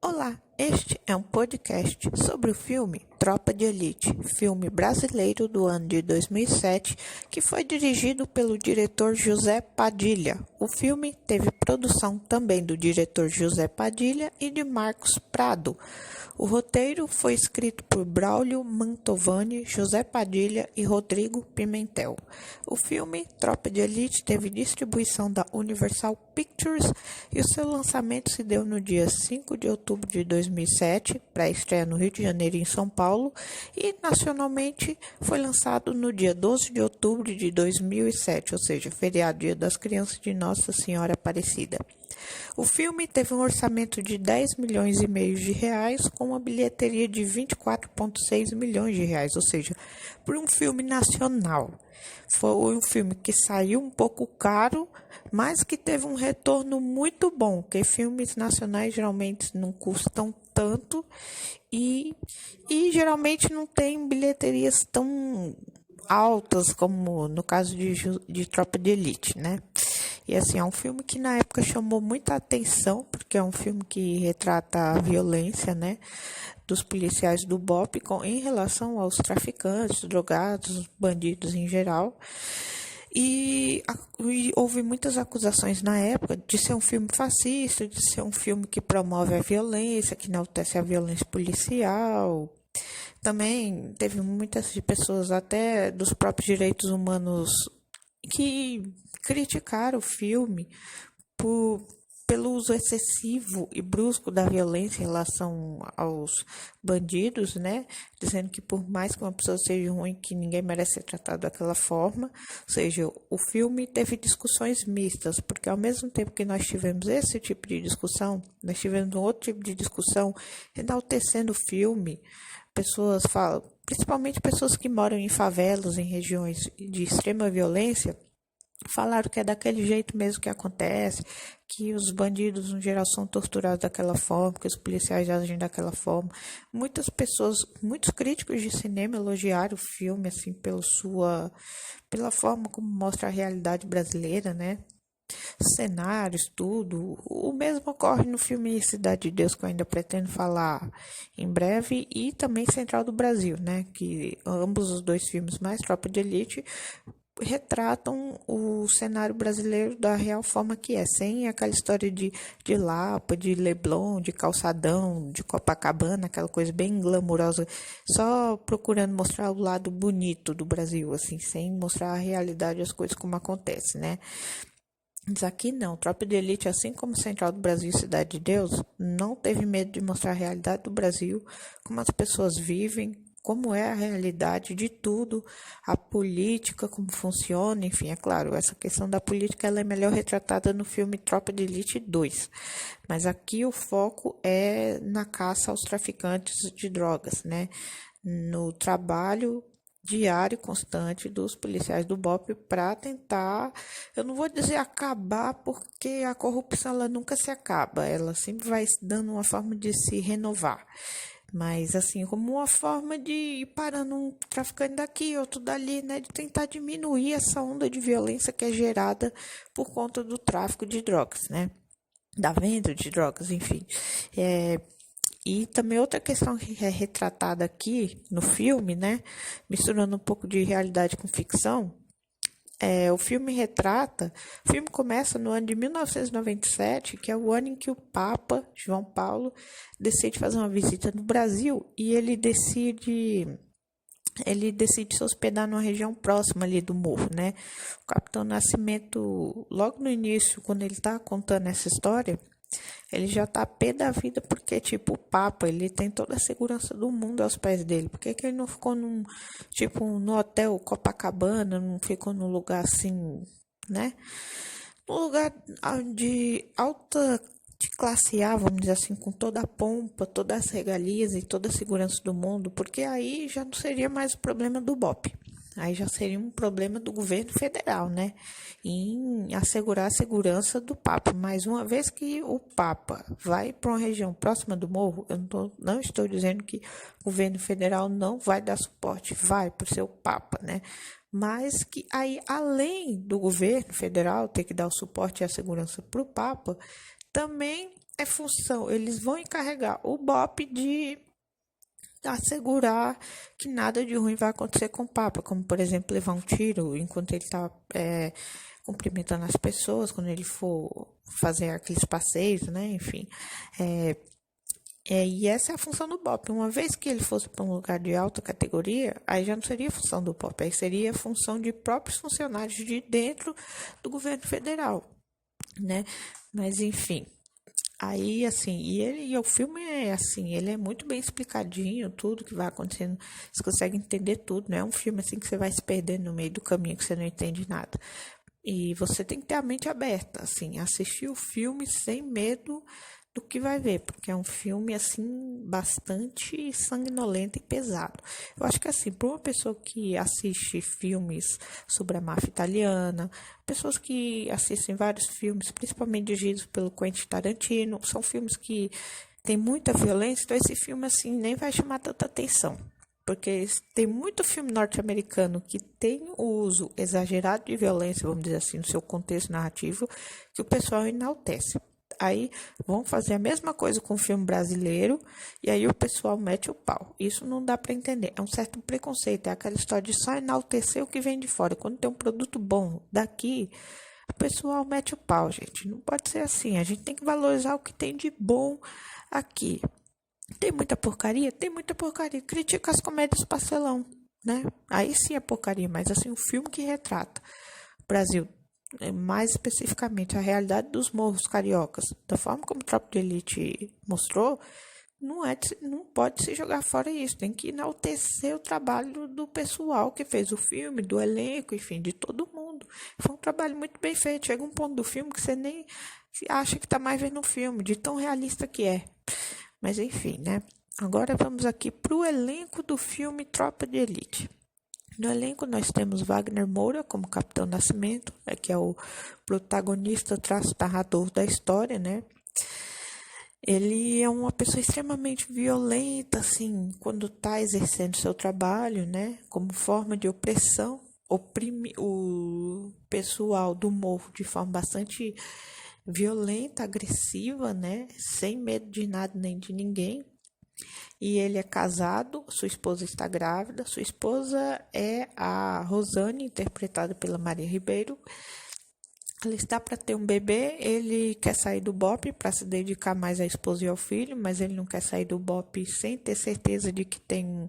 Olá, este é um podcast sobre o filme Tropa de Elite, filme brasileiro do ano de 2007, que foi dirigido pelo diretor José Padilha. O filme teve produção também do diretor José Padilha e de Marcos Prado. O roteiro foi escrito por Braulio Mantovani, José Padilha e Rodrigo Pimentel. O filme Tropa de Elite teve distribuição da Universal Pictures e o seu lançamento se deu no dia 5 de outubro de 2007, pré-estreia no Rio de Janeiro e em São Paulo, e nacionalmente foi lançado no dia 12 de outubro de 2007, ou seja, feriado Dia das Crianças de Nossa Senhora Aparecida. O filme teve um orçamento de 10 milhões e meio de reais, com uma bilheteria de 24,6 milhões de reais, ou seja, por um filme nacional. Foi um filme que saiu um pouco caro, mas que teve um retorno muito bom, porque filmes nacionais geralmente não custam tanto e geralmente não tem bilheterias tão altas como no caso de Tropa de Elite, né? E assim, é um filme que na época chamou muita atenção, porque é um filme que retrata a violência, né, dos policiais do BOPE em relação aos traficantes, drogados, bandidos em geral. E houve muitas acusações na época de ser um filme fascista, de ser um filme que promove a violência, que enaltece a violência policial. Também teve muitas pessoas, até dos próprios direitos humanos, que criticaram o filme pelo uso excessivo e brusco da violência em relação aos bandidos, né? Dizendo que por mais que uma pessoa seja ruim, que ninguém merece ser tratado daquela forma. Ou seja, o filme teve discussões mistas, porque ao mesmo tempo que nós tivemos esse tipo de discussão, nós tivemos um outro tipo de discussão enaltecendo o filme. Pessoas falam, principalmente pessoas que moram em favelas, em regiões de extrema violência, falaram que é daquele jeito mesmo que acontece, que os bandidos, no geral, são torturados daquela forma, que os policiais agem daquela forma. Muitas pessoas, muitos críticos de cinema elogiaram o filme, assim, pela forma como mostra a realidade brasileira, né? Cenários, tudo. O mesmo ocorre no filme Cidade de Deus, que eu ainda pretendo falar em breve, e também Central do Brasil, né? Que ambos os dois filmes, mais Tropa de Elite, retratam o cenário brasileiro da real forma que é, sem aquela história de Lapa, de Leblon, de Calçadão, de Copacabana, aquela coisa bem glamurosa, só procurando mostrar o lado bonito do Brasil, assim, sem mostrar a realidade das coisas como acontece, né? Mas aqui não, Tropa de Elite, assim como Central do Brasil e Cidade de Deus, não teve medo de mostrar a realidade do Brasil, como as pessoas vivem, como é a realidade de tudo, a política, como funciona, enfim, é claro, essa questão da política ela é melhor retratada no filme Tropa de Elite 2, mas aqui o foco é na caça aos traficantes de drogas, né, no trabalho diário constante dos policiais do BOPE para tentar, eu não vou dizer acabar, porque a corrupção ela nunca se acaba, ela sempre vai dando uma forma de se renovar. Mas, assim, como uma forma de ir parando um traficante daqui, outro dali, né? De tentar diminuir essa onda de violência que é gerada por conta do tráfico de drogas, né? Da venda de drogas, enfim. E também outra questão que é retratada aqui no filme, né? Misturando um pouco de realidade com ficção. O filme começa no ano de 1997, que é o ano em que o Papa, João Paulo, decide fazer uma visita no Brasil e ele decide se hospedar numa região próxima ali do morro, né? O Capitão Nascimento, logo no início, quando ele está contando essa história, ele já tá pé da vida porque, tipo, o Papa, ele tem toda a segurança do mundo aos pés dele. Por que ele não ficou no hotel Copacabana, não ficou num lugar assim, né? Num lugar de de classe A, vamos dizer assim, com toda a pompa, todas as regalias e toda a segurança do mundo, porque aí já não seria mais o problema do BOPE. Aí já seria um problema do governo federal, né? Em assegurar a segurança do Papa. Mas uma vez que o Papa vai para uma região próxima do morro, eu não estou dizendo que o governo federal não vai dar suporte, vai por ser o Papa, né? Mas que aí, além do governo federal ter que dar o suporte e a segurança para o Papa, também é função, eles vão encarregar o BOP de assegurar que nada de ruim vai acontecer com o Papa, como, por exemplo, levar um tiro enquanto ele está cumprimentando as pessoas, quando ele for fazer aqueles passeios, né? Enfim. E essa é a função do BOP. Uma vez que ele fosse para um lugar de alta categoria, aí já não seria função do BOP, aí seria função de próprios funcionários de dentro do governo federal, né? Mas, enfim. Aí, assim, e o filme é assim, ele é muito bem explicadinho, tudo que vai acontecendo, você consegue entender tudo, não é um filme assim que você vai se perdendo no meio do caminho, que você não entende nada. E você tem que ter a mente aberta, assim, assistir o filme sem medo do que vai ver, porque é um filme, assim, bastante sanguinolento e pesado. Eu acho que, assim, para uma pessoa que assiste filmes sobre a máfia italiana, pessoas que assistem vários filmes, principalmente dirigidos pelo Quentin Tarantino, são filmes que têm muita violência, então esse filme, assim, nem vai chamar tanta atenção. Porque tem muito filme norte-americano que tem o uso exagerado de violência, vamos dizer assim, no seu contexto narrativo, que o pessoal enaltece. Aí vão fazer a mesma coisa com o filme brasileiro e aí o pessoal mete o pau. Isso não dá para entender. É um certo preconceito, é aquela história de só enaltecer o que vem de fora. Quando tem um produto bom daqui, o pessoal mete o pau, gente. Não pode ser assim. A gente tem que valorizar o que tem de bom aqui. Tem muita porcaria? Tem muita porcaria. Critica as comédias pastelão, né? Aí sim é porcaria, mas assim, um filme que retrata o Brasil, mais especificamente a realidade dos morros cariocas, da forma como o Tropa de Elite mostrou, não pode se jogar fora isso. Tem que enaltecer o trabalho do pessoal que fez o filme, do elenco, enfim, de todo mundo. Foi um trabalho muito bem feito. Chega um ponto do filme que você nem acha que está mais vendo um filme, de tão realista que é. Mas enfim, né? Agora vamos aqui para o elenco do filme Tropa de Elite. No elenco nós temos Wagner Moura como Capitão Nascimento, que é o protagonista traço narrador da história, né? Ele é uma pessoa extremamente violenta, assim, quando está exercendo seu trabalho, né? Como forma de opressão, oprime o pessoal do morro de forma bastante violenta, agressiva, né? Sem medo de nada nem de ninguém. E ele é casado, sua esposa está grávida. Sua esposa é a Rosane, interpretada pela Maria Ribeiro. Ela está para ter um bebê, ele quer sair do BOP para se dedicar mais à esposa e ao filho, mas ele não quer sair do BOP sem ter certeza de que tem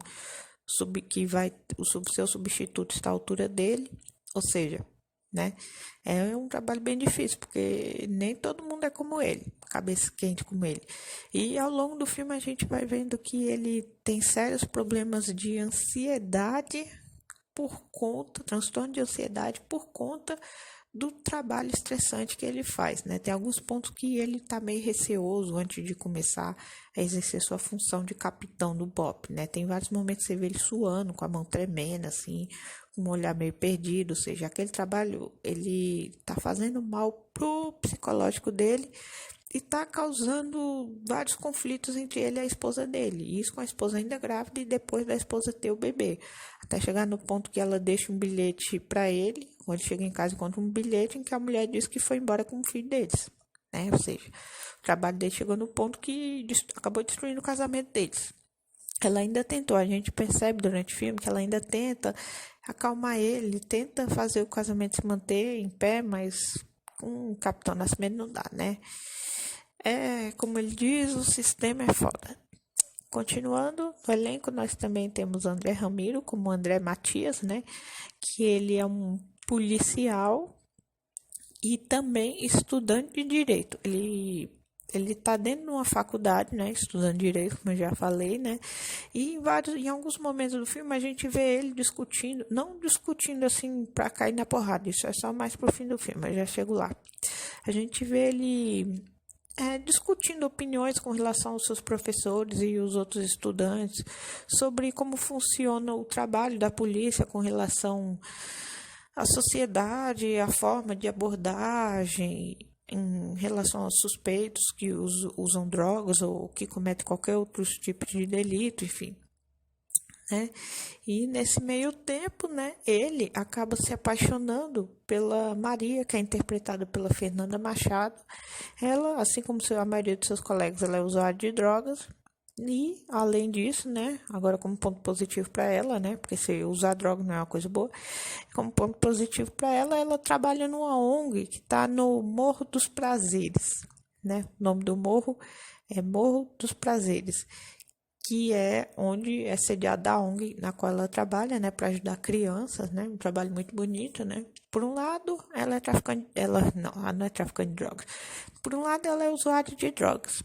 o seu substituto está à altura dele, ou seja, né? É um trabalho bem difícil, porque nem todo mundo é como ele, cabeça quente como ele. E ao longo do filme a gente vai vendo que ele tem sérios problemas de ansiedade transtorno de ansiedade por conta do trabalho estressante que ele faz, né? Tem alguns pontos que ele tá meio receoso antes de começar a exercer sua função de capitão do BOP, né? Tem vários momentos que você vê ele suando, com a mão tremendo, assim, com um olhar meio perdido, ou seja, aquele trabalho, ele tá fazendo mal pro psicológico dele e tá causando vários conflitos entre ele e a esposa dele. E isso com a esposa ainda grávida e depois da esposa ter o bebê. Até chegar no ponto que ela deixa um bilhete para ele, quando ele chega em casa encontra um bilhete em que a mulher diz que foi embora com o filho deles, né? Ou seja, o trabalho dele chegou no ponto que acabou destruindo o casamento deles. Ela ainda tentou, a gente percebe durante o filme que ela ainda tenta acalmar ele, tenta fazer o casamento se manter em pé, mas com o Capitão Nascimento não dá, né? Como ele diz, o sistema é foda. Continuando, no elenco nós também temos André Ramiro como André Matias, né? Que ele é um policial e também estudante de direito. Ele está dentro de uma faculdade, né, estudando direito, como eu já falei, né, e em alguns momentos do filme a gente vê ele discutindo, não discutindo assim para cair na porrada, isso é só mais pro fim do filme, eu já chego lá. A gente vê ele discutindo opiniões com relação aos seus professores e os outros estudantes sobre como funciona o trabalho da polícia com relação à sociedade, à forma de abordagem em relação aos suspeitos que usam drogas ou que cometem qualquer outro tipo de delito, enfim. né? E nesse meio tempo, né, ele acaba se apaixonando pela Maria, que é interpretada pela Fernanda Machado. Ela, assim como a maioria de seus colegas, ela é usuária de drogas. E, além disso, né, agora como ponto positivo para ela, né, porque se usar droga não é uma coisa boa, como ponto positivo para ela, ela trabalha numa ONG que está no Morro dos Prazeres, né, o nome do morro é Morro dos Prazeres, que é onde é sediada a ONG na qual ela trabalha, né, para ajudar crianças, né, um trabalho muito bonito, né. Por um lado, ela é traficante, ela não é traficante de drogas. Por um lado, ela é usuária de drogas.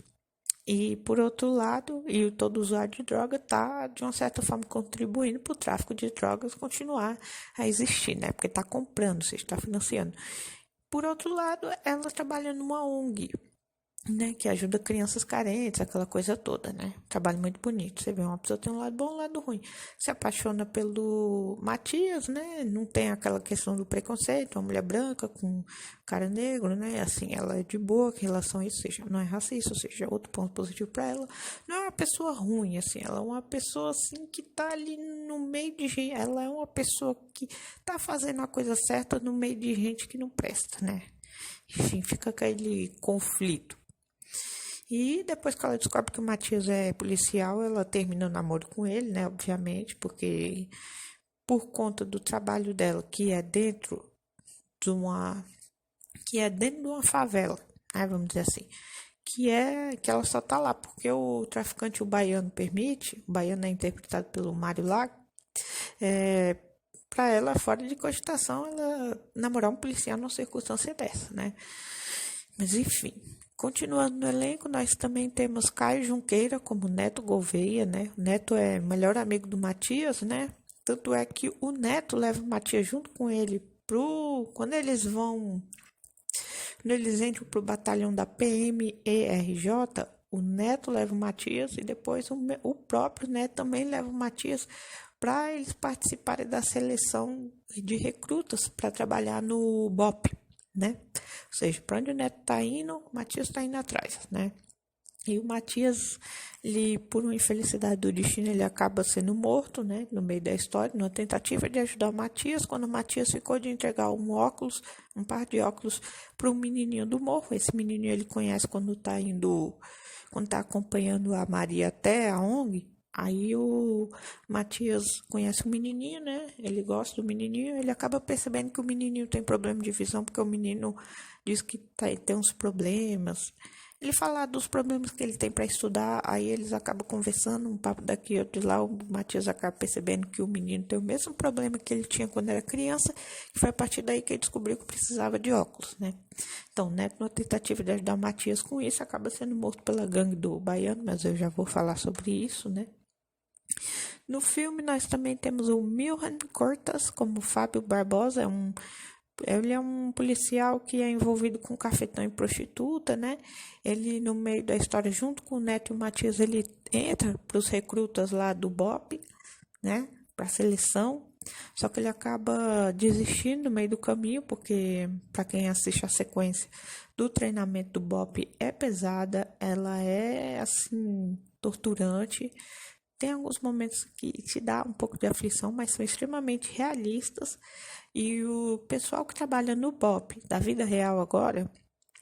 E, por outro lado, todo usuário de droga está, de uma certa forma, contribuindo para o tráfico de drogas continuar a existir, né? Porque está comprando, você está financiando. Por outro lado, ela trabalha numa ONG, né, que ajuda crianças carentes, aquela coisa toda, né? Trabalho muito bonito. Você vê, uma pessoa tem um lado bom e um lado ruim. Se apaixona pelo Matias, né? Não tem aquela questão do preconceito, uma mulher branca com um cara negro, né? Assim, ela é de boa em relação a isso, seja, não é racista, ou seja, outro ponto positivo para ela. Não é uma pessoa ruim, assim, ela é uma pessoa, assim, que tá ali no meio de gente, ela é uma pessoa que tá fazendo a coisa certa no meio de gente que não presta, né? Enfim, fica aquele conflito. E depois que ela descobre que o Matias é policial, ela termina o namoro com ele, né? Obviamente, porque por conta do trabalho dela, que é dentro de uma favela, né? Vamos dizer assim, que ela só tá lá porque o traficante, o baiano, permite. O baiano é interpretado pelo Mário Lago. Para ela, fora de cogitação, ela namorar um policial numa circunstância dessa, né? Mas enfim. Continuando no elenco, nós também temos Caio Junqueira como Neto Gouveia, né? O Neto é melhor amigo do Matias, né? Tanto é que o Neto leva o Matias junto com ele quando eles entram pro batalhão da PMERJ, o Neto leva o Matias e depois o próprio Neto também leva o Matias para eles participarem da seleção de recrutas para trabalhar no BOP, né? Ou seja, para onde o Neto está indo, o Matias está indo atrás, né? E o Matias, ele, por uma infelicidade do destino, ele acaba sendo morto, né? No meio da história, numa tentativa de ajudar o Matias, quando o Matias ficou de entregar um par de óculos para um menininho do morro. Esse menininho ele conhece quando está acompanhando a Maria até a ONG. Aí o Matias conhece o menininho, né? Ele gosta do menininho, ele acaba percebendo que o menininho tem problema de visão, porque o menino diz que tem uns problemas. Ele fala dos problemas que ele tem para estudar, aí eles acabam conversando, um papo daqui, outro de lá, o Matias acaba percebendo que o menino tem o mesmo problema que ele tinha quando era criança, e foi a partir daí que ele descobriu que precisava de óculos, né? Então, Neto, na tentativa de ajudar o Matias com isso, acaba sendo morto pela gangue do baiano, mas eu já vou falar sobre isso, né? No filme, nós também temos o Milhan Cortas como Fábio Barbosa, ele é um policial que é envolvido com cafetão e prostituta, né? Ele, no meio da história, junto com o Neto e o Matias, ele entra para os recrutas lá do BOP, né? Para a seleção. Só que ele acaba desistindo no meio do caminho, porque, para quem assiste a sequência do treinamento do BOP, é pesada, ela é, assim, torturante. Tem alguns momentos que te dá um pouco de aflição, mas são extremamente realistas. E o pessoal que trabalha no BOP, da vida real agora,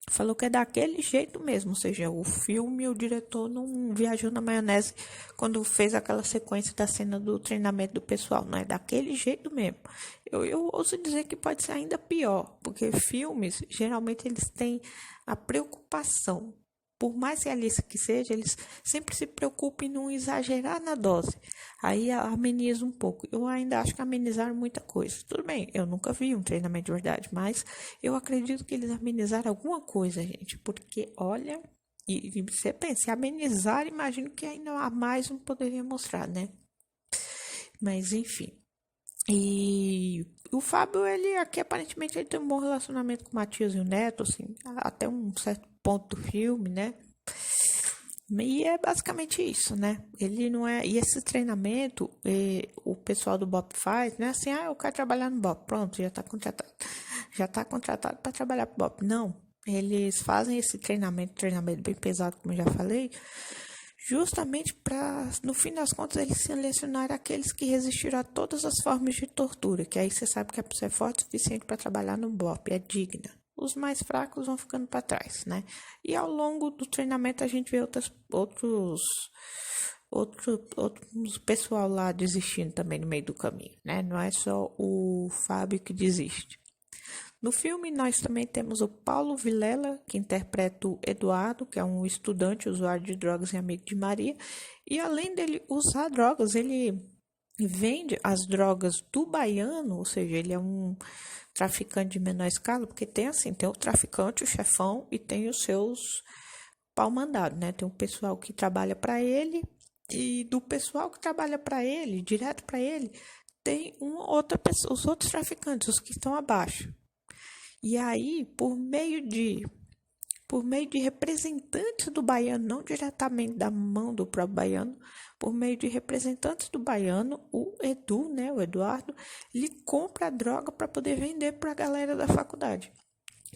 falou que é daquele jeito mesmo. Ou seja, o filme, o diretor não viajou na maionese quando fez aquela sequência da cena do treinamento do pessoal. Não é daquele jeito mesmo. Eu ouso dizer que pode ser ainda pior, porque filmes, geralmente, eles têm a preocupação. Por mais realista que seja, eles sempre se preocupam em não exagerar na dose. Aí ameniza um pouco. Eu ainda acho que amenizaram muita coisa. Tudo bem, eu nunca vi um treinamento de verdade, mas eu acredito que eles amenizaram alguma coisa, gente. Porque, olha, e você pensa, amenizar, imagino que ainda há mais não poderia mostrar, né? Mas, enfim. E o Fábio, ele aqui aparentemente ele tem um bom relacionamento com o Matias e o Neto, assim, até um certo ponto do filme, né? E é basicamente isso, né? Ele não é. E esse treinamento, o pessoal do BOP faz, né? Assim, eu quero trabalhar no BOP, pronto, já está contratado. Já está contratado para trabalhar pro BOP. Não. Eles fazem esse treinamento bem pesado, como eu já falei, justamente para, no fim das contas, eles selecionaram aqueles que resistiram a todas as formas de tortura, que aí você sabe que a pessoa é forte o suficiente para trabalhar no BOP, é digna. Os mais fracos vão ficando para trás, né? E ao longo do treinamento a gente vê outros pessoal lá desistindo também no meio do caminho, né? Não é só o Fábio que desiste. No filme, nós também temos o Paulo Vilela, que interpreta o Eduardo, que é um estudante, usuário de drogas e amigo de Maria. E além dele usar drogas, ele vende as drogas do baiano, ou seja, ele é um traficante de menor escala, porque tem o traficante, o chefão, e tem os seus pau-mandados, né? Tem um pessoal que trabalha para ele, e do pessoal que trabalha para ele, direto para ele, tem uma outra pessoa, os outros traficantes, os que estão abaixo. E aí, por meio de representantes do baiano, não diretamente da mão do próprio baiano, por meio de representantes do baiano, o Edu, né, o Eduardo, ele compra a droga para poder vender para a galera da faculdade.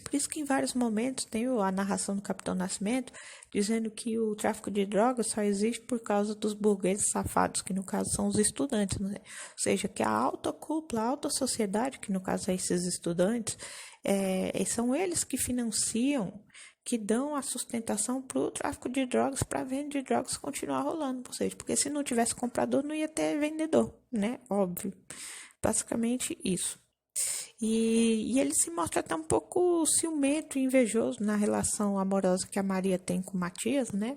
Por isso que em vários momentos tem a narração do Capitão Nascimento dizendo que o tráfico de drogas só existe por causa dos burgueses safados, que no caso são os estudantes, né? Ou seja, que a alta cúpula, a alta sociedade, que no caso é esses estudantes, são eles que financiam, que dão a sustentação para o tráfico de drogas, para a venda de drogas continuar rolando. Ou seja, porque se não tivesse comprador, não ia ter vendedor, né? Óbvio. Basicamente isso. E ele se mostra até um pouco ciumento e invejoso na relação amorosa que a Maria tem com o Matias, né?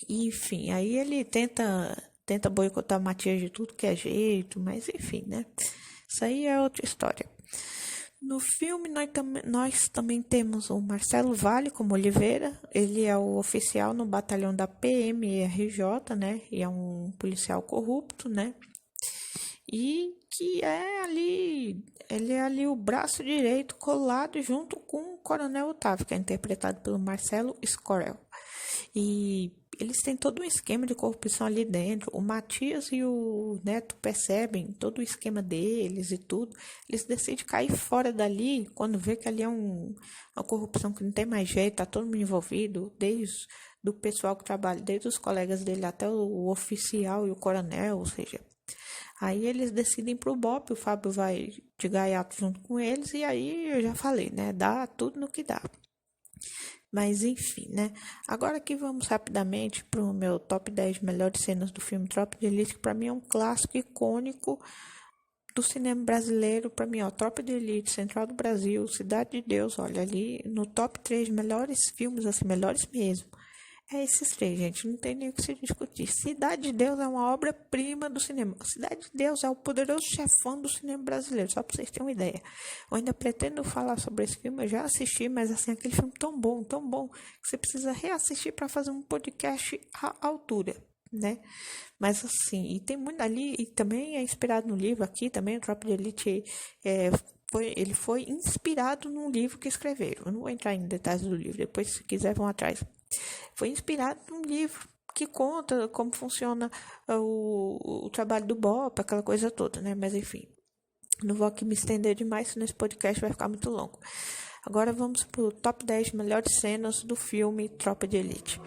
Enfim, aí ele tenta boicotar o Matias de tudo que é jeito, mas enfim, né? Isso aí é outra história. No filme, nós também temos o Marcelo Vale como Oliveira. Ele é o oficial no batalhão da PMRJ, né? E é um policial corrupto, né? E que ele é ali o braço direito colado junto com o Coronel Otávio, que é interpretado pelo Marcelo Scorel. E eles têm todo um esquema de corrupção ali dentro. O Matias e o Neto percebem todo o esquema deles e tudo. Eles decidem cair fora dali quando vê que ali é uma corrupção que não tem mais jeito, tá todo mundo envolvido, desde do pessoal que trabalha, desde os colegas dele até o oficial e o coronel, ou seja. Aí eles decidem pro BOP, o Fábio vai de gaiato junto com eles, e aí eu já falei, né? Dá tudo no que dá. Mas enfim, né? Agora aqui vamos rapidamente pro meu top 10 melhores cenas do filme Tropa de Elite, que pra mim é um clássico icônico do cinema brasileiro. Pra mim, ó, Tropa de Elite, Central do Brasil, Cidade de Deus, olha ali no top 3 melhores filmes, assim, melhores mesmo. É esses três, gente, não tem nem o que se discutir. Cidade de Deus é uma obra-prima do cinema. Cidade de Deus é o poderoso chefão do cinema brasileiro, só pra vocês terem uma ideia. Eu ainda pretendo falar sobre esse filme, eu já assisti, mas assim, aquele filme tão bom, que você precisa reassistir para fazer um podcast à altura, né? Mas assim, e tem muito ali, e também é inspirado no livro aqui, também o Tropa de Elite ele foi inspirado num livro que escreveram. Eu não vou entrar em detalhes do livro, depois se quiser vão atrás. Foi inspirado num livro que conta como funciona o trabalho do BOP, aquela coisa toda, né? Mas enfim, não vou aqui me estender demais, senão esse podcast vai ficar muito longo. Agora vamos para o top 10 melhores cenas do filme Tropa de Elite.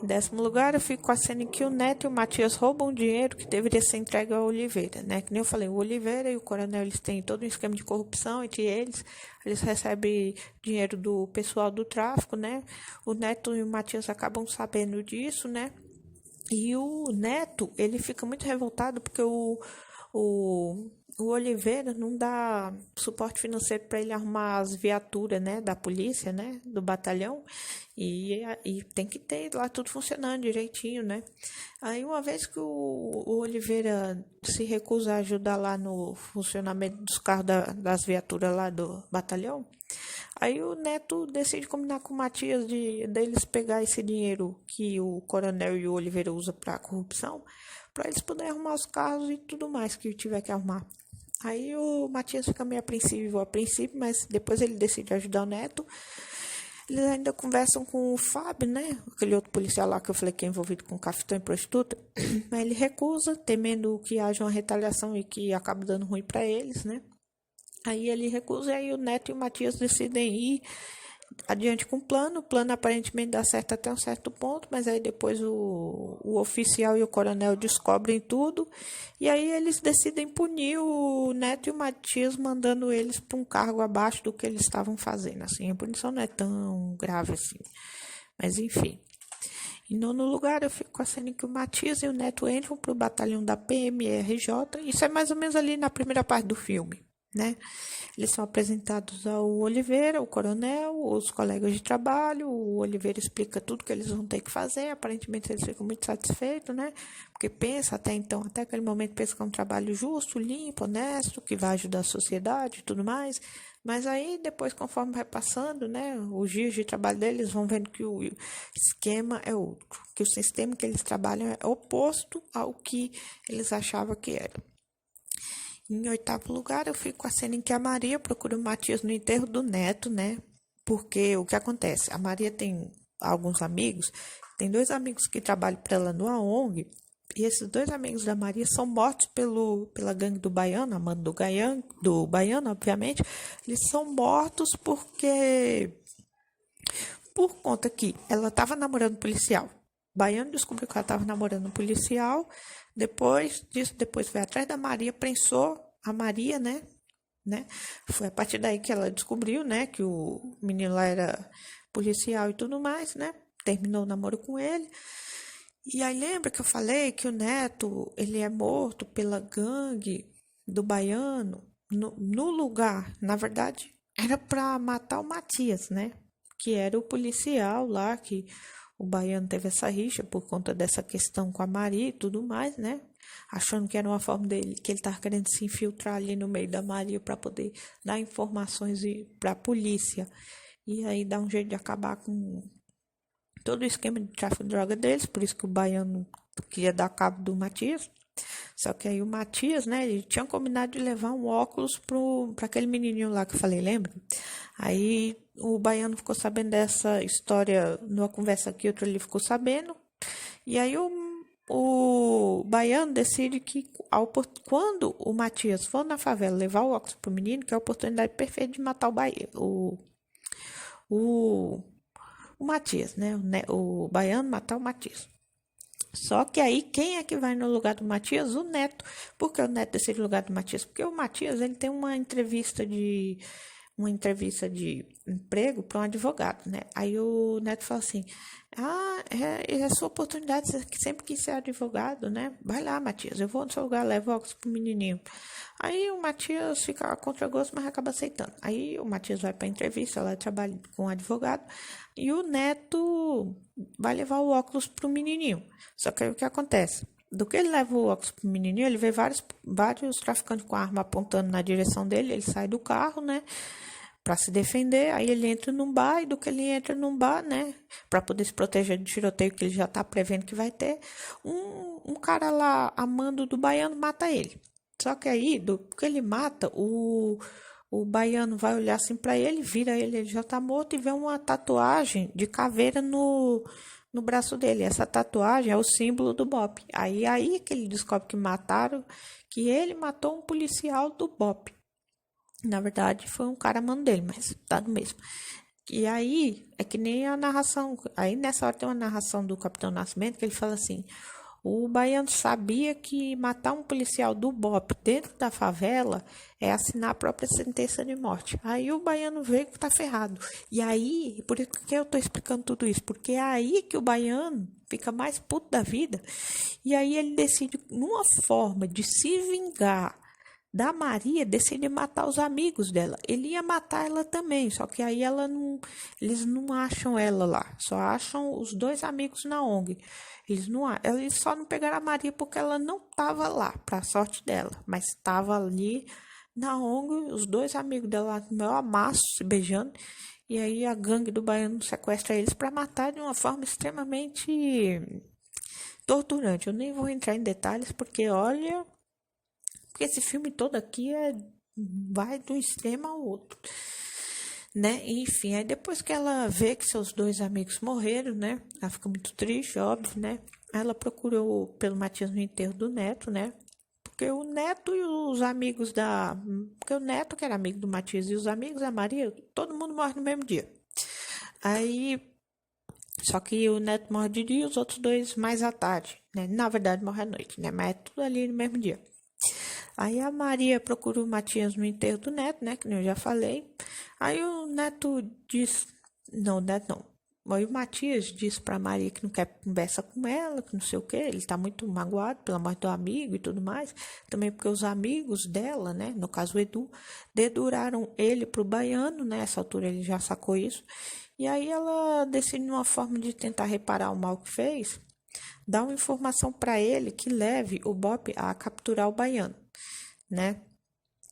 Em 10º lugar, eu fico com a cena em que o Neto e o Matias roubam dinheiro que deveria ser entregue ao Oliveira, né? Que nem eu falei, o Oliveira e o Coronel, eles têm todo um esquema de corrupção entre eles. Eles recebem dinheiro do pessoal do tráfico, né? O Neto e o Matias acabam sabendo disso, né? E o Neto, ele fica muito revoltado porque o Oliveira não dá suporte financeiro para ele arrumar as viaturas, né, da polícia, né, do batalhão, e tem que ter lá tudo funcionando direitinho, né. Aí uma vez que o Oliveira se recusa a ajudar lá no funcionamento dos carros das viaturas lá do batalhão, aí o Neto decide combinar com o Matias deles pegar esse dinheiro que o Coronel e o Oliveira usam para corrupção, para eles poderem arrumar os carros e tudo mais que tiver que arrumar. Aí o Matias fica meio apreensivo a princípio, mas depois ele decide ajudar o Neto. Eles ainda conversam com o Fábio, né? Aquele outro policial lá que eu falei que é envolvido com cafetão e prostituta. Mas ele recusa, temendo que haja uma retaliação e que acabe dando ruim para eles, né? Aí ele recusa e aí o Neto e o Matias decidem ir adiante com o plano aparentemente dá certo até um certo ponto, mas aí depois o oficial e o coronel descobrem tudo, e aí eles decidem punir o Neto e o Matias, mandando eles para um cargo abaixo do que eles estavam fazendo. Assim, a punição não é tão grave assim, mas enfim. Em nono lugar, eu fico com a cena em que o Matias e o Neto entram para o batalhão da PMRJ. Isso é mais ou menos ali na primeira parte do filme, né? Eles são apresentados ao Oliveira, o coronel, os colegas de trabalho. O Oliveira explica tudo que eles vão ter que fazer. Aparentemente, eles ficam muito satisfeitos, né? Porque pensa até então, até aquele momento, pensa que é um trabalho justo, limpo, honesto, que vai ajudar a sociedade e tudo mais. Mas aí, depois, conforme vai passando, né, os dias de trabalho deles, vão vendo que o esquema é outro, que o sistema que eles trabalham é oposto ao que eles achavam que era. Em oitavo lugar, eu fico com a cena em que a Maria procura o Matias no enterro do Neto, né? Porque o que acontece? A Maria tem alguns amigos, tem dois amigos que trabalham para ela numa ONG, e esses dois amigos da Maria são mortos pela gangue do Baiano, a mando do Baiano, obviamente. Eles são mortos por conta que ela estava namorando um policial. O Baiano descobriu que ela estava namorando um policial. Depois foi atrás da Maria, prensou a Maria, né? Foi a partir daí que ela descobriu, né, que o menino lá era policial e tudo mais, né? Terminou o namoro com ele. E aí lembra que eu falei que o Neto, ele é morto pela gangue do Baiano no lugar, na verdade, era para matar o Matias, né? Que era o policial lá, que o Baiano teve essa rixa por conta dessa questão com a Maria e tudo mais, né? Achando que era uma forma dele, que ele estava querendo se infiltrar ali no meio da Maria para poder dar informações para a polícia. E aí dar um jeito de acabar com todo o esquema de tráfico de droga deles, por isso que o Baiano queria dar cabo do Matias. Só que aí o Matias, né, ele tinha combinado de levar um óculos para aquele menininho lá que eu falei, lembra? Aí o Baiano ficou sabendo dessa história numa conversa que outro ele ficou sabendo. E aí o Baiano decide que quando o Matias for na favela levar o óculos pro menino, que é a oportunidade perfeita de matar o Matias, né? O Baiano matar o Matias. Só que aí, quem é que vai no lugar do Matias? O Neto. Por que o Neto decide no lugar do Matias? Porque o Matias, ele tem uma entrevista de emprego para um advogado, né? Aí o Neto fala assim, é a sua oportunidade, você sempre quis ser advogado, né? Vai lá, Matias, eu vou no seu lugar, levo óculos pro menininho. Aí o Matias fica contra gosto, mas acaba aceitando. Aí o Matias vai para a entrevista, lá trabalha com um advogado, e o Neto vai levar o óculos pro menininho. Só que aí o que acontece? Do que ele leva o óculos pro menininho, ele vê vários traficantes com arma apontando na direção dele, ele sai do carro, né? Para se defender, aí ele entra num bar, e do que ele entra num bar, né, para poder se proteger do tiroteio que ele já tá prevendo que vai ter, um cara lá, a mando do Baiano, mata ele. Só que aí, do que ele mata, o Baiano vai olhar assim para ele, vira ele já tá morto, e vê uma tatuagem de caveira no braço dele. Essa tatuagem é o símbolo do BOPE. Aí que ele descobre que ele matou um policial do BOPE. Na verdade, foi um cara mano dele, mas tá no mesmo. E aí, é que nem a narração. Aí nessa hora tem uma narração do Capitão Nascimento que ele fala assim: o Baiano sabia que matar um policial do BOPE dentro da favela é assinar a própria sentença de morte. Aí o Baiano vê que tá ferrado. E aí, por isso que eu tô explicando tudo isso, porque é aí que o Baiano fica mais puto da vida. E aí ele decide, numa forma de se vingar da Maria, decide matar os amigos dela. Ele ia matar ela também, só que aí eles não acham ela lá, só acham os dois amigos na ONG. Eles só não pegaram a Maria porque ela não estava lá, para sorte dela, mas estava ali na ONG, os dois amigos dela no meu amasso, se beijando. E aí a gangue do Baiano sequestra eles para matar de uma forma extremamente torturante. Eu nem vou entrar em detalhes porque olha, porque esse filme todo aqui vai de um extremo ao outro, né? Enfim, aí depois que ela vê que seus dois amigos morreram, né? Ela fica muito triste, óbvio, né? Ela procurou pelo Matias no enterro do Neto, né? Porque o Neto e os amigos Porque o Neto, que era amigo do Matias, e os amigos da Maria, todo mundo morre no mesmo dia. Aí, só que o Neto morre de dia e os outros dois mais à tarde, né? Na verdade, morre à noite, né? Mas é tudo ali no mesmo dia. Aí a Maria procura o Matias no enterro do Neto, né? Que nem eu já falei. Aí o Neto diz... Não, o Neto não. Aí o Matias disse pra Maria que não quer conversa com ela, que não sei o quê. Ele tá muito magoado pela morte do amigo e tudo mais. Também porque os amigos dela, né? No caso o Edu, deduraram ele pro baiano, né? Nessa altura ele já sacou isso. E aí ela decide uma forma de tentar reparar o mal que fez, dar uma informação para ele que leve o Bop a capturar o baiano, né?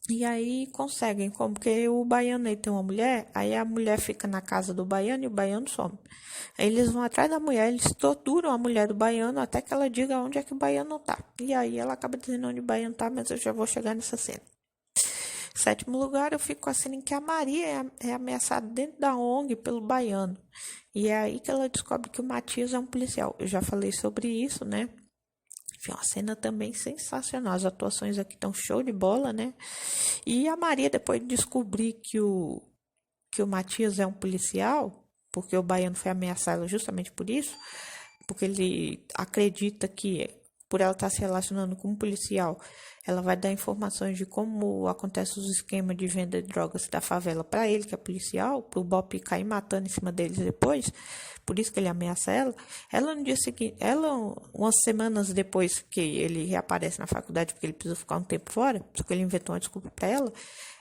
E aí conseguem, como porque o baiano aí tem uma mulher, aí a mulher fica na casa do baiano e o baiano some. Aí eles vão atrás da mulher, eles torturam a mulher do baiano até que ela diga onde é que o baiano tá. E aí ela acaba dizendo onde o baiano tá, mas eu já vou chegar nessa cena. Em sétimo lugar, eu fico com a cena em que a Maria é ameaçada dentro da ONG pelo baiano. E é aí que ela descobre que o Matias é um policial. Eu já falei sobre isso, né? Enfim, uma cena também sensacional. As atuações aqui estão show de bola, né? E a Maria, depois de descobrir que o Matias é um policial, porque o baiano foi ameaçar ela justamente por isso, porque ele acredita que, por ela estar se relacionando com um policial, ela vai dar informações de como acontecem os esquemas de venda de drogas da favela para ele, que é policial, para o Bop cair matando em cima deles depois, por isso que ele ameaça ela. Ela no dia seguinte, umas semanas depois que ele reaparece na faculdade, porque ele precisa ficar um tempo fora, só que ele inventou uma desculpa para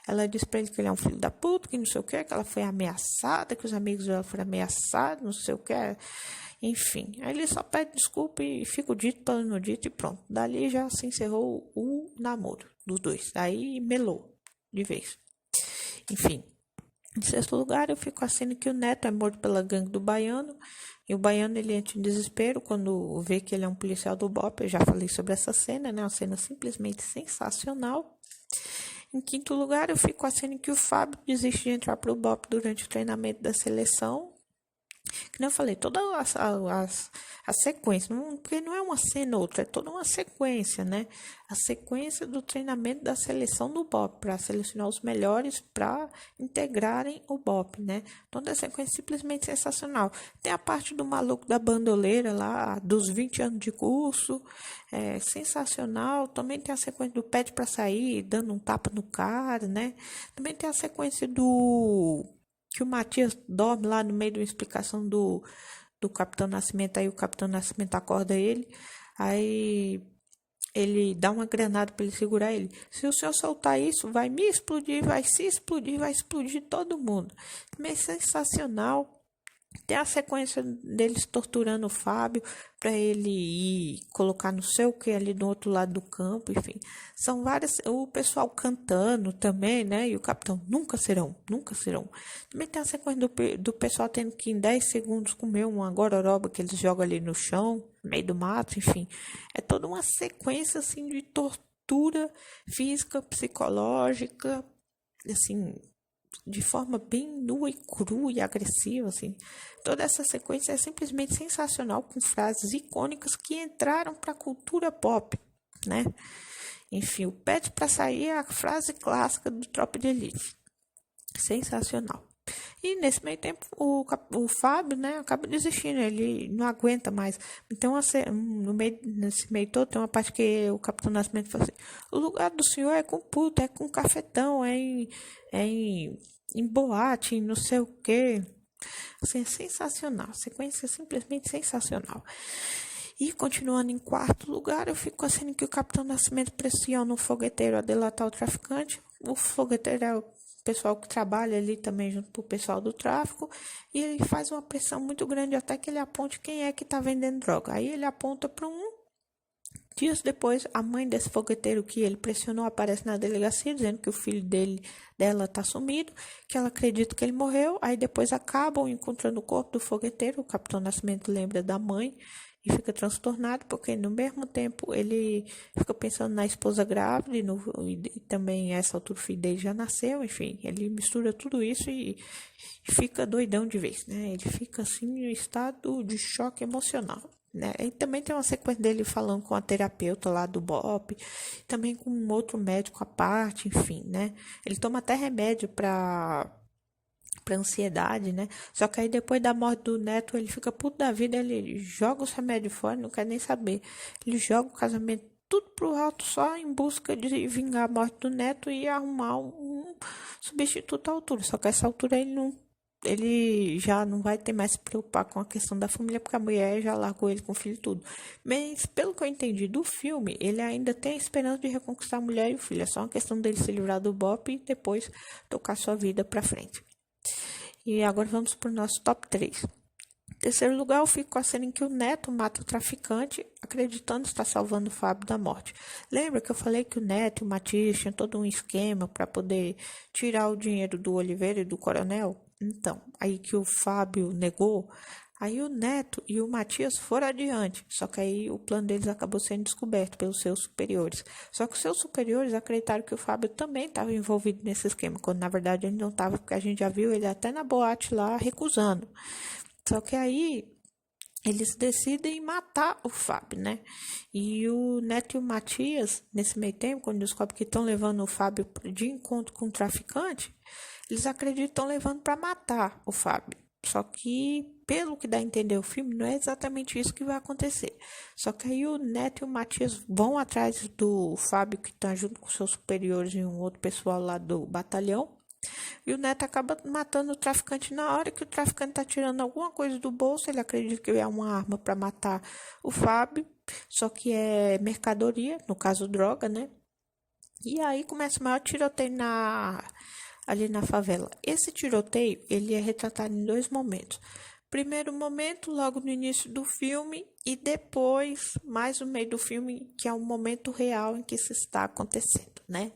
ela diz para ele que ele é um filho da puta, que não sei o que ela foi ameaçada, que os amigos dela foram ameaçados, não sei o que. Enfim, aí ele só pede desculpa e fica o dito pelo não dito e pronto. Dali já se encerrou o namoro dos dois. Aí melou de vez. Enfim, em sexto lugar eu fico assim que o Neto é morto pela gangue do baiano. E o baiano ele entra em desespero quando vê que ele é um policial do Bop. Eu já falei sobre essa cena, né? Uma cena simplesmente sensacional. Em quinto lugar eu fico assim que o Fábio desiste de entrar para o Bop durante o treinamento da seleção. Que nem eu falei, toda a sequência, porque não é uma cena ou outra, é toda uma sequência, né? A sequência do treinamento da seleção do Bop, para selecionar os melhores para integrarem o Bop, né? Toda a sequência é simplesmente sensacional. Tem a parte do maluco da bandoleira lá, dos 20 anos de curso, é sensacional. Também tem a sequência do pede para sair, dando um tapa no cara, né? Também tem a sequência do que o Matias dorme lá no meio de uma explicação do Capitão Nascimento, aí o Capitão Nascimento acorda ele, aí ele dá uma granada para ele segurar ele. Se o senhor soltar isso, vai me explodir, vai se explodir, vai explodir todo mundo. Também é sensacional. Tem a sequência deles torturando o Fábio para ele ir colocar não sei o que ali do outro lado do campo, enfim. São várias. O pessoal cantando também, né? E o capitão, nunca serão, nunca serão. Também tem a sequência do pessoal tendo que em 10 segundos comer uma gororoba que eles jogam ali no chão, no meio do mato, enfim. É toda uma sequência assim de tortura física, psicológica, assim, de forma bem nua e crua e agressiva, assim. Toda essa sequência é simplesmente sensacional, com frases icônicas que entraram para a cultura pop, né? Enfim, o pede para sair é a frase clássica do Tropa de Elite. Sensacional. E nesse meio tempo, o Fábio, né, acaba desistindo, ele não aguenta mais. Então, nesse meio todo, tem uma parte que o Capitão Nascimento fala assim: o lugar do senhor é com puta, é com cafetão, em boate, em não sei o quê. Assim, é sensacional. A sequência é simplesmente sensacional. E continuando em quarto lugar, eu fico assim que o Capitão Nascimento pressiona o fogueteiro a delatar o traficante. O fogueteiro é o pessoal que trabalha ali também junto com o pessoal do tráfico, e ele faz uma pressão muito grande até que ele aponte quem é que está vendendo droga. Aí ele aponta para um. Dias depois, a mãe desse fogueteiro que ele pressionou aparece na delegacia dizendo que o filho dela está sumido, que ela acredita que ele morreu. Aí depois acabam encontrando o corpo do fogueteiro. O Capitão Nascimento lembra da mãe e fica transtornado, porque no mesmo tempo ele fica pensando na esposa grávida e também a essa altura o filho dele já nasceu, enfim, ele mistura tudo isso e fica doidão de vez, né? Ele fica assim em estado de choque emocional, né? E também tem uma sequência dele falando com a terapeuta lá do Bop, também com um outro médico à parte, enfim, né? Ele toma até remédio para pra ansiedade, né? Só que aí depois da morte do neto, ele fica puto da vida, ele joga os remédios fora, não quer nem saber. Ele joga o casamento tudo pro alto só em busca de vingar a morte do neto e arrumar um substituto à altura. Só que a essa altura ele já não vai ter mais se preocupar com a questão da família, porque a mulher já largou ele com o filho e tudo. Mas, pelo que eu entendi do filme, ele ainda tem a esperança de reconquistar a mulher e o filho. É só uma questão dele se livrar do Bob e depois tocar sua vida pra frente. E agora vamos pro nosso top 3. Em terceiro lugar, eu fico com a cena em que o neto mata o traficante, acreditando estar salvando o Fábio da morte. Lembra que eu falei que o neto e o Matias tinham todo um esquema para poder tirar o dinheiro do Oliveira e do Coronel? Então, aí que o Fábio negou, aí o neto e o Matias foram adiante. Só que aí o plano deles acabou sendo descoberto pelos seus superiores. Só que os seus superiores acreditaram que o Fábio também estava envolvido nesse esquema, quando na verdade ele não estava, porque a gente já viu ele até na boate lá recusando. Só que aí eles decidem matar o Fábio, né? E o Neto e o Matias, nesse meio tempo, quando descobrem que estão levando o Fábio de encontro com o traficante, eles acreditam que estão levando para matar o Fábio. Só que, pelo que dá a entender o filme, não é exatamente isso que vai acontecer. Só que aí o Neto e o Matias vão atrás do Fábio, que está junto com seus superiores e um outro pessoal lá do batalhão. E o Neto acaba matando o traficante na hora que o traficante está tirando alguma coisa do bolso. Ele acredita que é uma arma para matar o Fábio, só que é mercadoria, no caso droga, né? E aí começa o maior tiroteio ali na favela. Esse tiroteio, ele é retratado em 2 momentos. Primeiro momento, logo no início do filme, e depois, mais no meio do filme, que é um momento real em que isso está acontecendo, né?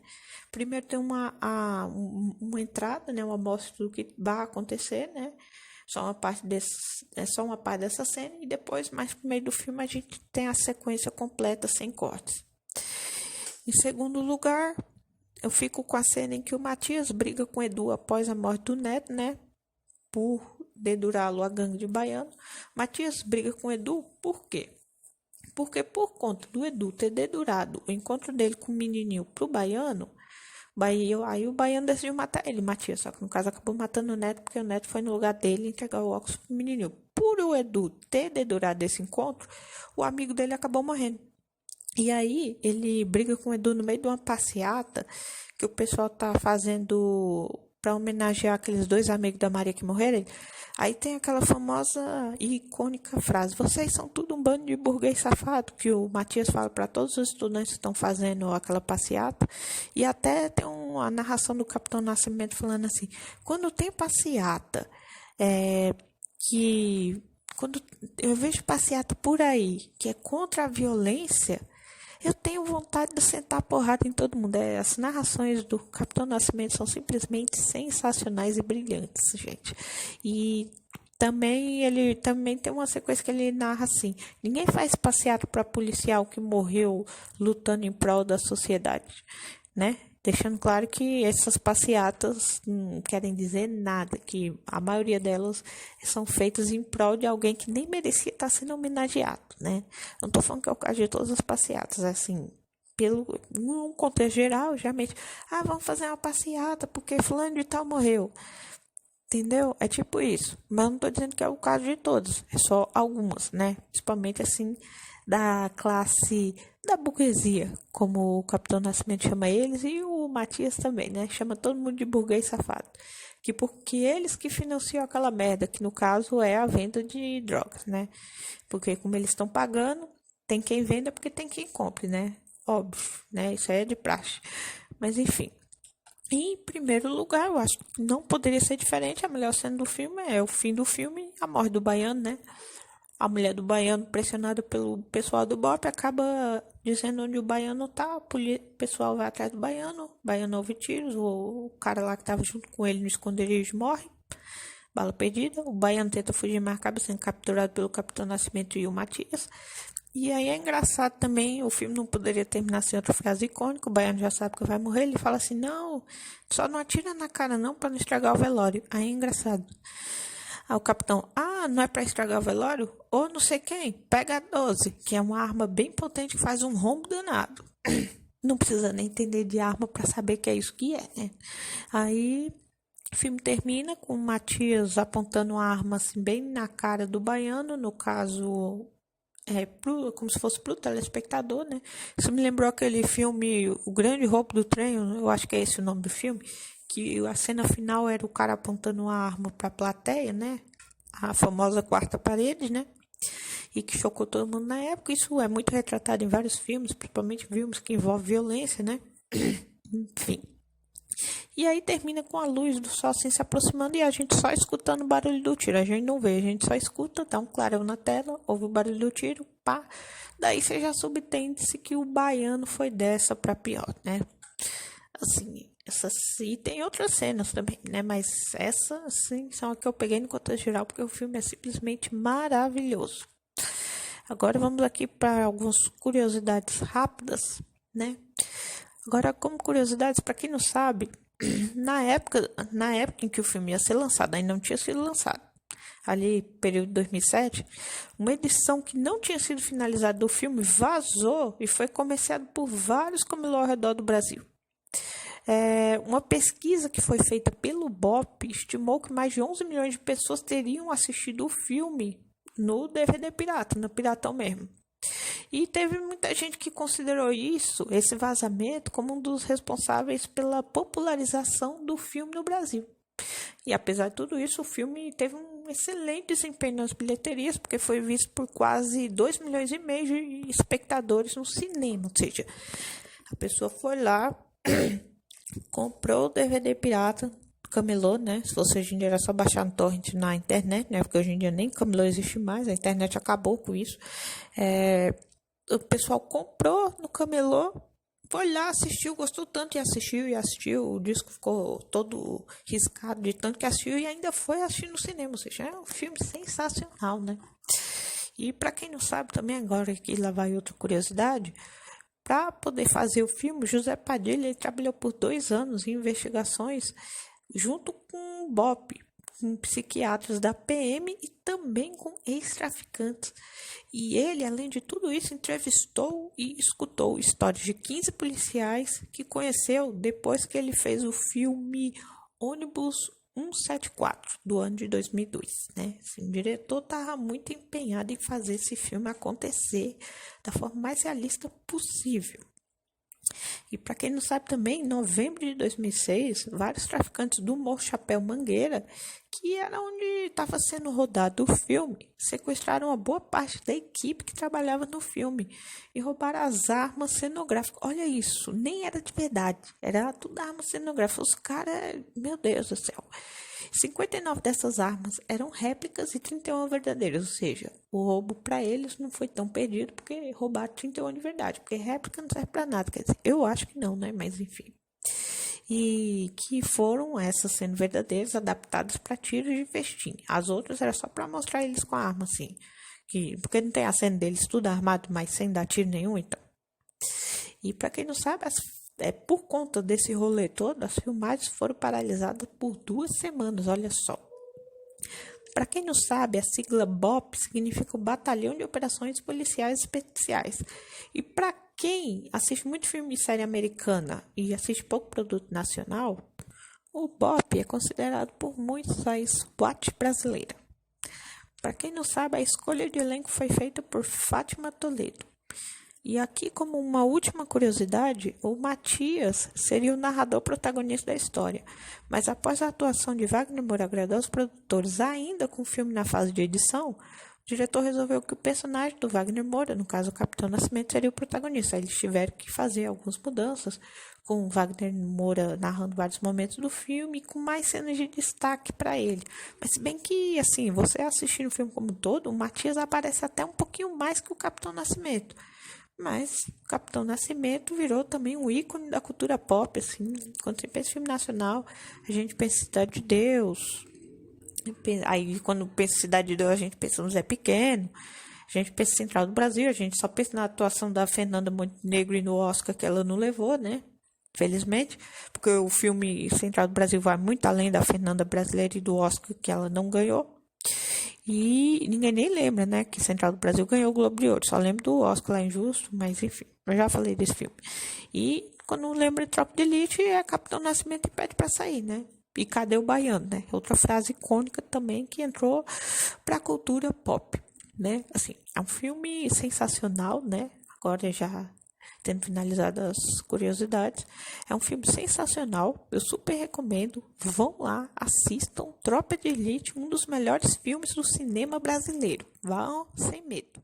Primeiro tem uma entrada, né? Uma amostra do que vai acontecer, né? Só uma parte dessa cena, e depois, mais no meio do filme, a gente tem a sequência completa, sem cortes. Em segundo lugar, eu fico com a cena em que o Matias briga com o Edu após a morte do neto, né? Por dedurá-lo a gangue de baiano. Matias briga com o Edu por quê? Porque por conta do Edu ter dedurado o encontro dele com o menininho pro baiano, aí o baiano decidiu matar ele, Matias. Só que no caso acabou matando o neto, porque o neto foi no lugar dele entregar o óculos pro menininho. Por o Edu ter dedurado esse encontro, o amigo dele acabou morrendo. E aí ele briga com o Edu no meio de uma passeata que o pessoal tá fazendo para homenagear aqueles 2 amigos da Maria que morreram. Aí tem aquela famosa e icônica frase: vocês são tudo um bando de burguês safado, que o Matias fala para todos os estudantes que estão fazendo aquela passeata. E até tem uma narração do Capitão Nascimento falando assim: quando tem passeata, quando eu vejo passeata por aí que é contra a violência, eu tenho vontade de sentar a porrada em todo mundo. As narrações do Capitão Nascimento são simplesmente sensacionais e brilhantes, gente. E ele também tem uma sequência que ele narra assim: ninguém faz passeata para policial que morreu lutando em prol da sociedade, né? Deixando claro que essas passeatas não querem dizer nada, que a maioria delas são feitas em prol de alguém que nem merecia estar sendo homenageado, né? Não estou falando que é o caso de todas as passeatas, assim, num contexto geral, geralmente, vamos fazer uma passeata porque fulano de tal morreu, entendeu? É tipo isso, mas não estou dizendo que é o caso de todos, é só algumas, né? Principalmente, assim, da classe da burguesia, como o Capitão Nascimento chama eles, e o Matias também, né? Chama todo mundo de burguês safado. Porque eles que financiam aquela merda, que no caso é a venda de drogas, né? Porque como eles estão pagando, tem quem venda porque tem quem compre, né? Óbvio, né? Isso aí é de praxe. Mas enfim. Em primeiro lugar, eu acho que não poderia ser diferente. A melhor cena do filme é o fim do filme, a morte do baiano, né? A mulher do baiano, pressionada pelo pessoal do BOPE, acaba dizendo onde o baiano tá. O pessoal vai atrás do baiano. O baiano ouve tiros. O cara lá que estava junto com ele no esconderijo morre. Bala perdida. O baiano tenta fugir, mas acaba sendo capturado pelo Capitão Nascimento e o Matias. E aí é engraçado também, o filme não poderia terminar sem outra frase icônica. O baiano já sabe que vai morrer. Ele fala assim: não, só não atira na cara não para não estragar o velório. Aí é engraçado. Aí o capitão: não é para estragar o velório? Ou não sei quem, pega a 12, que é uma arma bem potente que faz um rombo danado. Não precisa nem entender de arma para saber que é isso que é, né? Aí O filme termina com o Matias apontando uma arma assim, bem na cara do baiano, no caso, como se fosse pro telespectador, né? Isso me lembrou aquele filme O Grande Roubo do Trem, eu acho que é esse o nome do filme, que a cena final era o cara apontando uma arma pra plateia, né? A famosa quarta parede, né? E que chocou todo mundo na época. Isso é muito retratado em vários filmes, principalmente filmes que envolvem violência, né? Enfim. E aí termina com a luz do sol assim, se aproximando e a gente só escutando o barulho do tiro. A gente não vê, a gente só escuta, dá um clarão na tela, ouve o barulho do tiro, pá. Daí você já subtende-se que o baiano foi dessa pra pior, né? Assim, e tem outras cenas também, né? Mas essa, assim, são a que eu peguei no contexto geral, porque o filme é simplesmente maravilhoso. Agora vamos aqui para algumas curiosidades rápidas, né? Agora, como curiosidades, para quem não sabe, na época em que o filme ia ser lançado, ainda não tinha sido lançado, ali período de 2007, uma edição que não tinha sido finalizada do filme vazou e foi comerciado por vários camelô ao redor do Brasil. Uma pesquisa que foi feita pelo BOP estimou que mais de 11 milhões de pessoas teriam assistido o filme no DVD pirata, no piratão mesmo. E teve muita gente que considerou esse vazamento, como um dos responsáveis pela popularização do filme no Brasil. E apesar de tudo isso, o filme teve um excelente desempenho nas bilheterias, porque foi visto por quase 2,5 milhões de espectadores no cinema. Ou seja, a pessoa foi lá, comprou o DVD pirata, camelô, né? Se fosse hoje em dia era só baixar no torrent na internet, né? Porque hoje em dia nem camelô existe mais, a internet acabou com isso. O pessoal comprou no camelô, foi lá, assistiu, gostou tanto e assistiu. O disco ficou todo riscado de tanto que assistiu e ainda foi assistir no cinema. Ou seja, é um filme sensacional, né? E para quem não sabe também, agora que lá vai outra curiosidade, para poder fazer o filme, José Padilha ele trabalhou por 2 anos em investigações junto com o BOP, com psiquiatras da PM e também com ex-traficantes. E ele, além de tudo isso, entrevistou e escutou histórias de 15 policiais que conheceu depois que ele fez o filme Ônibus 174, do ano de 2002. Né? Assim, o diretor estava muito empenhado em fazer esse filme acontecer da forma mais realista possível. E para quem não sabe também, em novembro de 2006, vários traficantes do Morro Chapéu Mangueira, que era onde estava sendo rodado o filme, sequestraram uma boa parte da equipe que trabalhava no filme e roubaram as armas cenográficas. Olha isso, nem era de verdade, era tudo arma cenográfica. Os caras, meu Deus do céu. 59 dessas armas eram réplicas e 31 verdadeiras, ou seja, o roubo para eles não foi tão perdido porque roubaram 31 de verdade, porque réplica não serve para nada, quer dizer, eu acho que não, né, mas enfim. E que foram essas sendo verdadeiras, adaptadas para tiros de festim. As outras era só para mostrar eles com a arma, assim, porque não tem a cena deles tudo armado, mas sem dar tiro nenhum, então. E para quem não sabe, por conta desse rolê todo, as filmagens foram paralisadas por 2 semanas, olha só. Para quem não sabe, a sigla BOP significa o Batalhão de Operações Policiais Especiais. E para quem assiste muito filme e série americana e assiste pouco produto nacional, o BOP é considerado por muitos a SWAT brasileira. Para quem não sabe, a escolha de elenco foi feita por Fátima Toledo. E aqui, como uma última curiosidade, o Matias seria o narrador protagonista da história. Mas após a atuação de Wagner Moura agradar os produtores ainda com o filme na fase de edição, o diretor resolveu que o personagem do Wagner Moura, no caso o Capitão Nascimento, seria o protagonista. Eles tiveram que fazer algumas mudanças, com o Wagner Moura narrando vários momentos do filme e com mais cenas de destaque para ele. Mas se bem que, assim, você assistindo o filme como um todo, o Matias aparece até um pouquinho mais que o Capitão Nascimento. Mas o Capitão Nascimento virou também um ícone da cultura pop, assim. Quando você pensa em filme nacional, a gente pensa em Cidade de Deus. Aí, quando pensa em Cidade de Deus, a gente pensa no Zé Pequeno. A gente pensa em Central do Brasil. A gente só pensa na atuação da Fernanda Montenegro e no Oscar que ela não levou, né? Felizmente. Porque o filme Central do Brasil vai muito além da Fernanda brasileira e do Oscar que ela não ganhou. E ninguém nem lembra, né, que Central do Brasil ganhou o Globo de Ouro. Só lembro do Oscar lá injusto, mas enfim, eu já falei desse filme. E quando lembra de Tropa de Elite, é Capitão Nascimento e pede pra sair, né? E cadê o baiano, né? Outra frase icônica também que entrou para a cultura pop, né? Assim, é um filme sensacional, né? Agora já tendo finalizado as curiosidades, é um filme sensacional. Eu super recomendo. Vão lá, assistam. Tropa de Elite, um dos melhores filmes do cinema brasileiro. Vão sem medo.